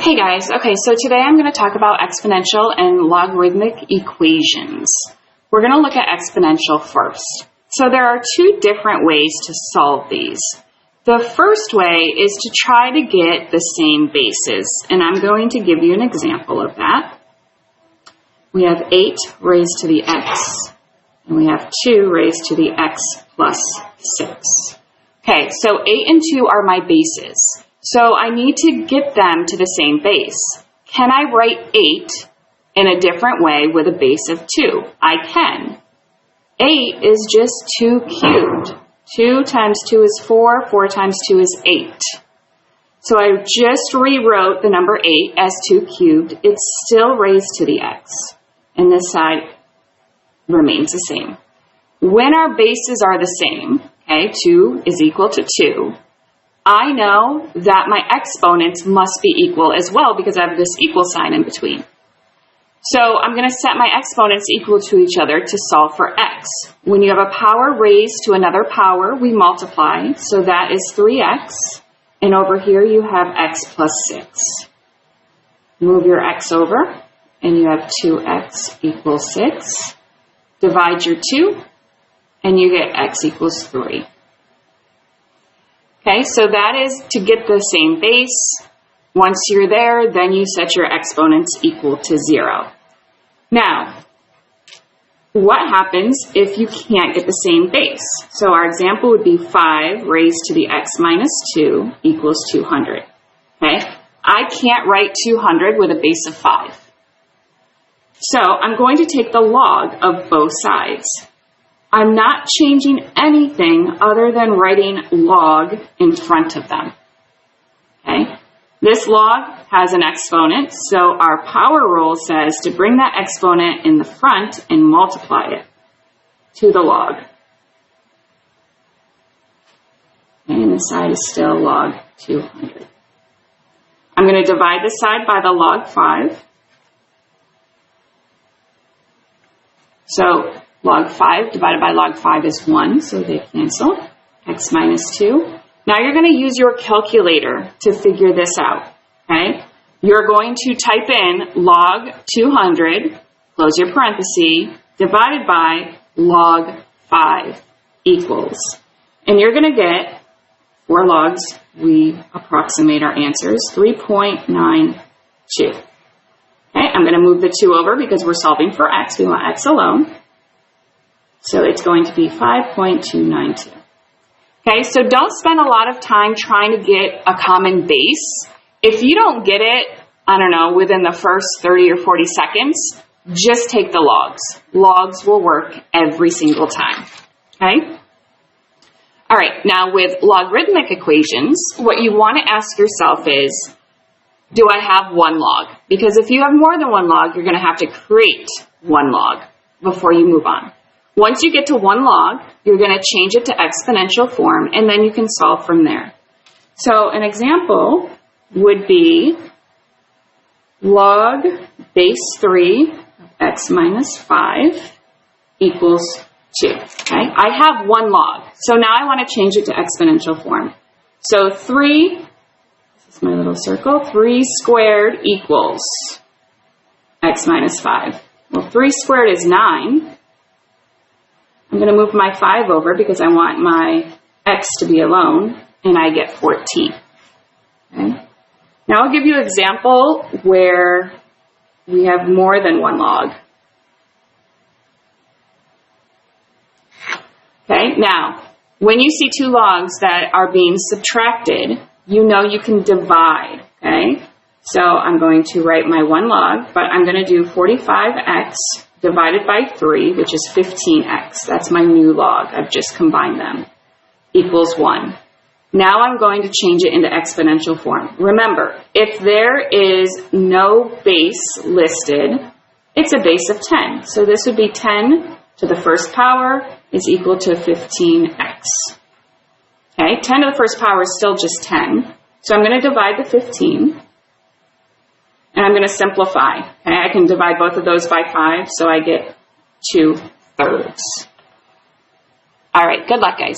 Hey guys, okay, so today I'm going to talk about exponential and logarithmic equations. We're going to look at exponential first. So there are two different ways to solve these. The first way is to try to get the same bases, and I'm going to give you an example of that. We have 8 raised to the x, and we have 2 raised to the x plus 6. Okay, so 8 and 2 are my bases. So I need to get them to the same base. Can I write 8 in a different way with a base of 2? I can. 8 is just 2 cubed. 2 times 2 is 4. 4 times 2 is 8. So I just rewrote the number 8 as 2 cubed. It's still raised to the x. And this side remains the same. When our bases are the same, okay, 2 is equal to 2, I know that my exponents must be equal as well because I have this equal sign in between. So I'm going to set my exponents equal to each other to solve for x. When you have a power raised to another power, we multiply. So that is 3x. And over here you have x plus 6. Move your x over, and you have 2x equals 6. Divide your 2, and you get x equals 3. Okay, so that is to get the same base. Once you're there, then you set your exponents equal to 0. Now, what happens if you can't get the same base? So our example would be 5 raised to the x minus 2 equals 200. Okay, I can't write 200 with a base of 5. So I'm going to take the log of both sides. I'm not changing anything other than writing log in front of them. Okay? This log has an exponent, so our power rule says to bring that exponent in the front and multiply it to the log. And this side is still log 200. I'm going to divide this side by the log 5. So log 5 divided by log 5 is 1, so they cancel. X minus 2. Now you're going to use your calculator to figure this out. Okay? You're going to type in log 200, close your parenthesis, divided by log 5 equals. And you're going to get, for logs, we approximate our answers, 3.92. Okay, I'm going to move the 2 over because we're solving for x. We want x alone. So it's going to be 5.292. Okay, so don't spend a lot of time trying to get a common base. If you don't get it, I don't know, within the first 30 or 40 seconds, just take the logs. Logs will work every single time. Okay? All right, now with logarithmic equations, what you want to ask yourself is, do I have one log? Because if you have more than one log, you're going to have to create one log before you move on. Once you get to one log, you're going to change it to exponential form, and then you can solve from there. So an example would be log base 3 of x minus 5 equals 2. Okay? I have one log, so now I want to change it to exponential form. So 3, this is my little circle, 3 squared equals x minus 5. Well, 3 squared is 9. I'm going to move my 5 over because I want my x to be alone, and I get 14. Okay? Now I'll give you an example where we have more than one log. Okay, now when you see 2 logs that are being subtracted, you know you can divide. Okay, so I'm going to write my one log, but I'm going to do 45x divided by 3, which is 15x. That's my new log. I've just combined them. Equals 1. Now I'm going to change it into exponential form. Remember, if there is no base listed, it's a base of 10. So this would be 10 to the first power is equal to 15x. Okay, 10 to the first power is still just 10. So I'm going to divide the 15. And I'm going to simplify. Okay? I can divide both of those by 5, so I get 2/3. All right, good luck, guys.